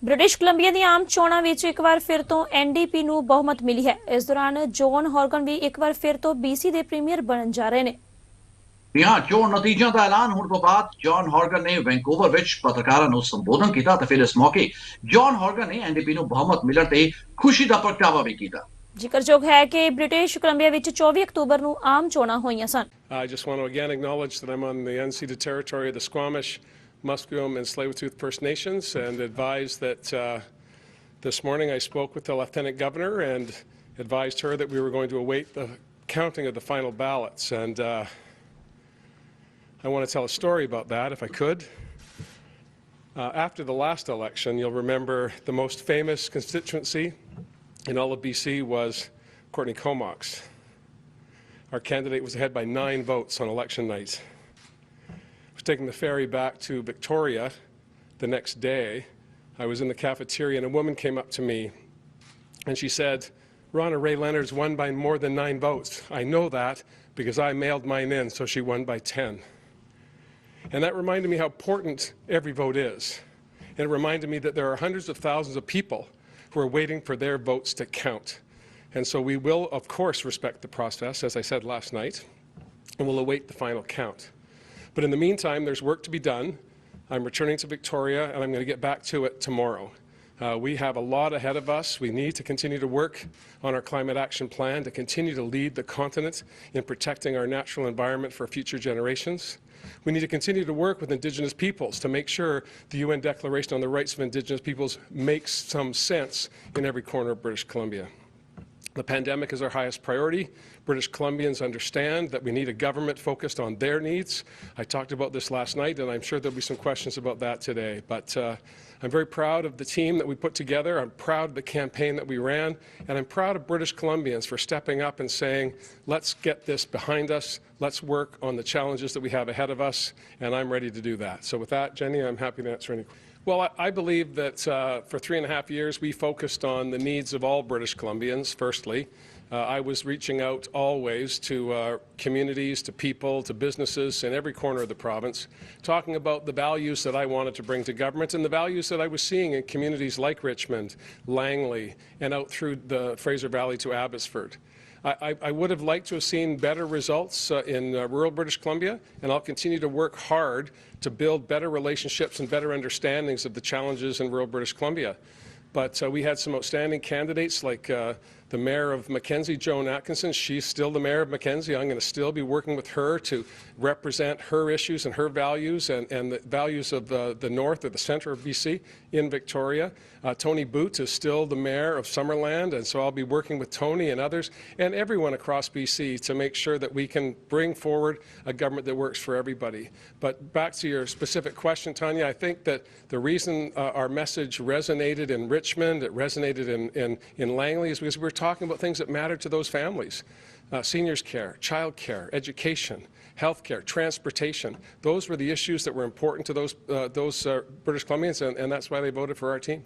British Columbia ਦੀਆਂ ਆਮ ਚੋਣਾਂ ਵਿੱਚ ਇੱਕ ਵਾਰ ਫਿਰ ਤੋਂ ਐਨਡੀਪੀ ਨੂੰ ਬਹੁਮਤ ਮਿਲੀ ਹੈ। ਇਸ ਦੌਰਾਨ ਜੌਨ ਹੌਰਗਨ ਵੀ ਇੱਕ ਵਾਰ ਫਿਰ ਤੋਂ BC ਦੇ ਪ੍ਰੀਮੀਅਰ ਬਣਨ ਜਾ ਰਹੇ ਨੇ। हाँ चोण नतीजों का ऐलान होने तो बाद जॉन हॉर्गन ने वैंकूवर विच पत्रकारों को संबोधन किया तो फिर इस मौके जॉन हॉर्गन ने एनडीपी को बहुमत मिलने ते खुशी का प्रगटावा भी किया। ਜ਼ਿਕਰਯੋਗ ਹੈ ਕਿ ਬ੍ਰਿਟਿਸ਼ ਕੋਲੰਬੀਆ ਵਿੱਚ 24 ਅਕਤੂਬਰ ਨੂੰ ਆਮ ਚੋਣਾਂ ਹੋਈਆਂ ਸਨ। I just want to again acknowledge that I'm on the unceded territory of the Squamish, Musqueam and Tsleil-Waututh First Nations, and advise that this morning I spoke with the Lieutenant Governor and advised her that we were going to await the counting of the final ballots. And I want to tell a story about that, if I could. After the last election, you'll remember the most famous constituency in all of BC was Courtney Comox. Our candidate was ahead by 9 votes on election night. I was taking the ferry back to Victoria the next day. I was in the cafeteria and a woman came up to me and she said, "Ronna, Ray Leonard's won by more than 9 votes. I know that because I mailed mine in, so she won by 10. And that reminded me how important every vote is. And it reminded me that there are hundreds of thousands of people who are waiting for their votes to count. And so we will, of course, respect the process, as I said last night, and we'll await the final count. But in the meantime, there's work to be done. I'm returning to Victoria, and I'm going to get back to it tomorrow. We have a lot ahead of us. We need to continue to work on our climate action plan, to continue to lead the continent in protecting our natural environment for future generations. We need to continue to work with Indigenous peoples to make sure the UN Declaration on the Rights of Indigenous Peoples makes some sense in every corner of British Columbia. The pandemic is our highest priority. British Columbians understand that we need a government focused on their needs. I talked about this last night, and I'm sure there'll be some questions about that today. But I'm very proud of the team that we put together. I'm proud of the campaign that we ran, and I'm proud of British Columbians for stepping up and saying, let's get this behind us. Let's work on the challenges that we have ahead of us, and I'm ready to do that. So with that, Jenny, I'm happy to answer any questions. Well, I believe that for 3.5 years we focused on the needs of all British Columbians, firstly. I was reaching out always to communities, to people, to businesses in every corner of the province, talking about the values that I wanted to bring to government and the values that I was seeing in communities like Richmond, Langley, and out through the Fraser Valley to Abbotsford. I would have liked to have seen better results in rural British Columbia, and I'll continue to work hard to build better relationships and better understandings of the challenges in rural British Columbia. But we had some outstanding candidates like the Mayor of Mackenzie, Joan Atkinson. She's still the Mayor of Mackenzie. I'm going to still be working with her to represent her issues and her values and the values of the north or the centre of BC in Victoria. Tony Boots is still the Mayor of Summerland, and so I'll be working with Tony and others and everyone across BC to make sure that we can bring forward a government that works for everybody. But back to your specific question, Tanya, I think that the reason our message resonated in Richmond, it resonated in Langley, is because we're talking about things that matter to those families. Seniors care, child care, education, health care, transportation. Those were the issues that were important to those British Columbians, and that's why they voted for our team.